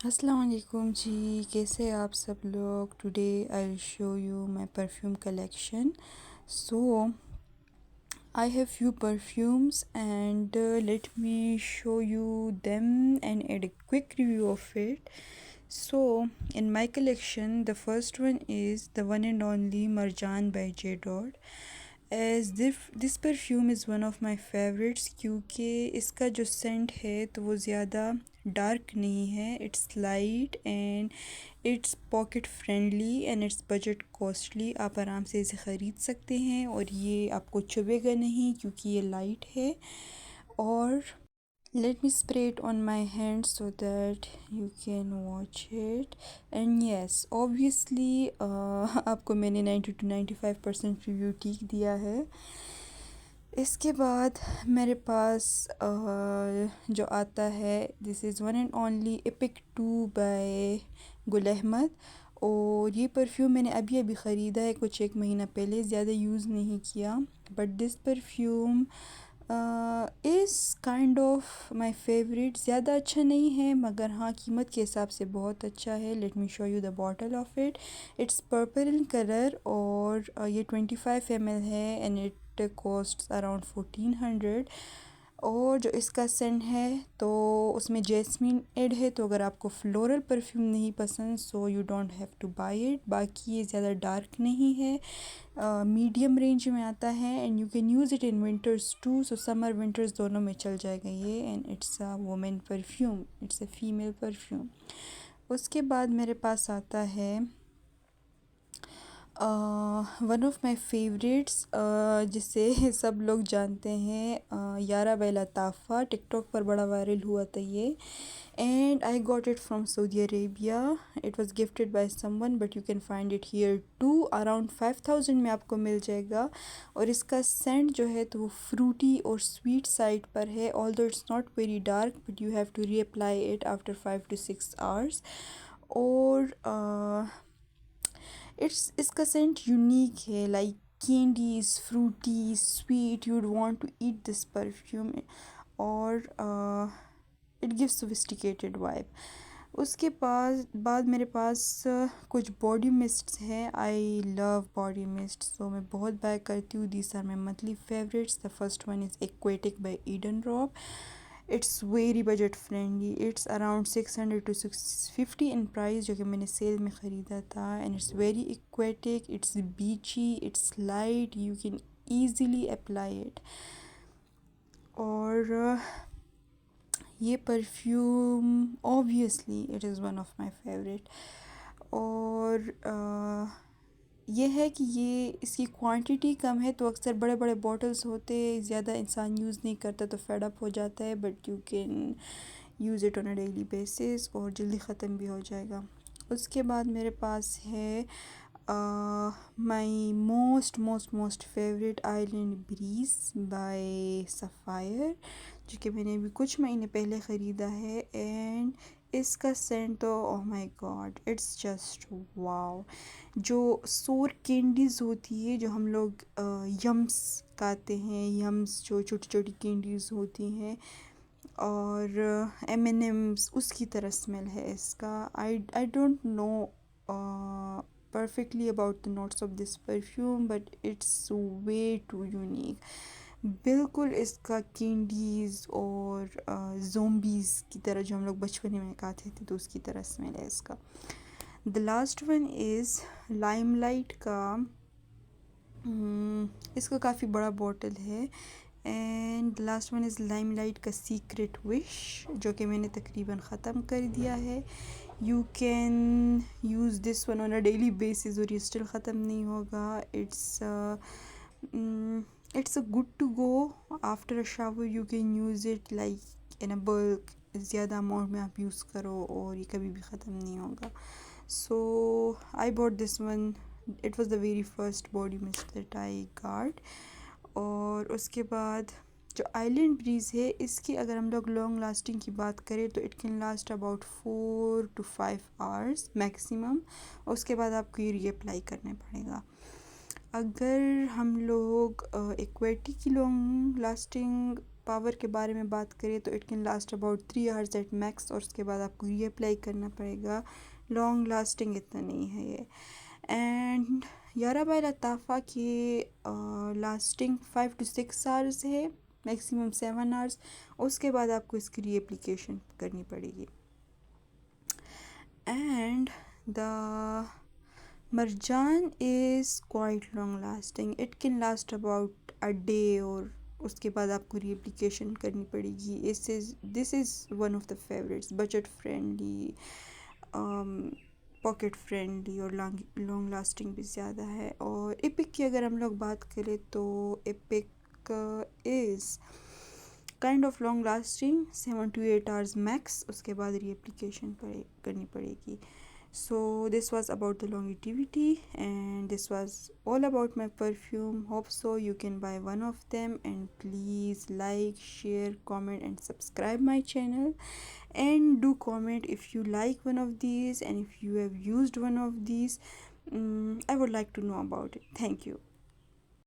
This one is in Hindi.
अस्सलाम वालेकुम जी, कैसे हैं आप सब लोग। Today I will show you my perfume collection. So I have few perfumes and let me show you them and add a quick review of it. So in my collection the first one is the one and only Marjan by J Dot. As this perfume is one of my favorites क्योंकि इसका जो सेंट है तो वो ज़्यादा डार्क नहीं है, its light and it's pocket friendly and it's budget costly. आप आराम से इसे ख़रीद सकते हैं और ये आपको चुभेगा नहीं क्योंकि ये लाइट है। और let me spray it on my hand so that you can watch it. And yes, obviously आपको मैंने 90 to 95% रिव्यू ठीक दिया है। इसके बाद मेरे पास जो आता है, this is one and only epic 2 by Gul Ahmed. और ये परफ्यूम मैंने अभी अभी ख़रीदा है, कुछ एक महीना पहले, ज़्यादा यूज़ नहीं किया। But this perfume is kind of my favourite. ज़्यादा अच्छा नहीं है मगर हाँ, कीमत के हिसाब से बहुत अच्छा है। Let me show you the bottle of it. It's purple in colour और ये 25 ml है एंड इट कॉस्ट अराउंड 1400। और जो इसका सेंट है तो उसमें जैस्मीन ऐड है, तो अगर आपको फ्लोरल परफ्यूम नहीं पसंद so you don't have to buy it. बाकी ये ज़्यादा डार्क नहीं है, मीडियम रेंज में आता है and you can use it in winters too. So summer winters दोनों में चल जाएगा ये। And it's a women perfume, it's a female perfume. उसके बाद मेरे पास आता है वन ऑफ माई फेवरेट्स, जिसे सब लोग जानते हैं, यारा बाय लताफ़ा। टिकटॉक पर बड़ा वायरल हुआ था ये and I got it from Saudi Arabia. It was gifted by someone but you can find it here too. Around 5000 में आपको मिल जाएगा। और इसका सेंट जो है तो वो फ्रूटी और स्वीट साइड पर है, although it's not very dark but you have to reapply it after 5 to 6 hours। और इसका सेंट यूनिक है, like candies, fruity, sweet, you would want to eat this perfume. और इट गिव्स सोफिस्टिकेटेड वाइब। उसके पास बाद मेरे पास कुछ बॉडी मिस्ट्स हैं। I love body mist, so मैं बहुत बाय करती हूँ। These are my monthly favourites. The first one is aquatic bye Eden Robe. It's very budget friendly, it's around 600 to 650 in price, जो कि मैंने सेल में ख़रीदा था। And it's very aquatic, it's beachy, it's light, you can easily apply it. और ये perfume obviously it is one of my favourite. और ये है कि ये इसकी क्वांटिटी कम है, तो अक्सर बड़े बड़े बॉटल्स होते, ज़्यादा इंसान यूज़ नहीं करता तो फेड अप हो जाता है। But you can use it on a daily basis और जल्दी ख़त्म भी हो जाएगा। उसके बाद मेरे पास है my most most most favourite island breeze by Sapphire, जो कि मैंने अभी कुछ महीने पहले ख़रीदा है। एंड इसका सेंट तो oh my God, it's just wow. जो सोर कैंडीज़ होती है, जो हम लोग यम्स खाते हैं, यम्स जो छोटी छोटी कैंडीज़ होती हैं और M&M's, उसकी तरह स्मेल है इसका। I don't know perfectly about the notes of this perfume but it's way too unique। बिल्कुल इसका कैंडीज़ और ज़ोंबीज़ की तरह, जो हम लोग बचपन में खाते थे, तो उसकी तरह स्मेल है इसका। The last one is Limelight का। इसका काफ़ी बड़ा बॉटल है। And last one is Limelight का सीक्रेट विश, जो कि मैंने तकरीबन ख़त्म कर दिया है। You can use this one on a daily basis और ये स्टिल ख़त्म नहीं होगा। It's a good to go after a shower. You can use it like in a bulk, ज़्यादा अमाउंट में आप यूज़ करो और ये कभी भी ख़त्म नहीं होगा। So I bought this one, it was the very first body mist that I got. और उसके बाद जो आइलैंड ब्रीज़ है, इसकी अगर हम लोग लॉन्ग लास्टिंग की बात करें तो it can last about 4 to 5 hours maximum. उसके बाद आपको ये रीअप्लाई करना पड़ेगा। अगर हम लोग एक्वेटी की लॉन्ग लास्टिंग पावर के बारे में बात करें तो it can last about 3 hours at max, और उसके बाद आपको रीअप्लाई करना पड़ेगा। लॉन्ग लास्टिंग इतना नहीं है ये। एंड यारा बाय लताफ़ा की लास्टिंग 5 to 6 आवर्स है, मैक्सिमम 7 आवर्स। उसके बाद आपको इसकी रीएप्लीकेशन करनी पड़ेगी। And the Marjan is quite long lasting, it can last about a day, और उसके बाद आपको रीएप्लीकेशन करनी पड़ेगी। This is one of the favourites, budget friendly, pocket friendly, और लॉन्ग लास्टिंग भी ज़्यादा है। और एपिक की अगर हम लोग बात करें तो epic is kind of long lasting, 7 to 8 hours max, उसके बाद रीएप्लीकेशन करनी पड़ेगी। So this was about the longevity, and this was all about my perfume. Hope so you can buy one of them, and please like, share, comment and subscribe my channel, and do comment if you like one of these and if you have used one of these. I would like to know about it. Thank you.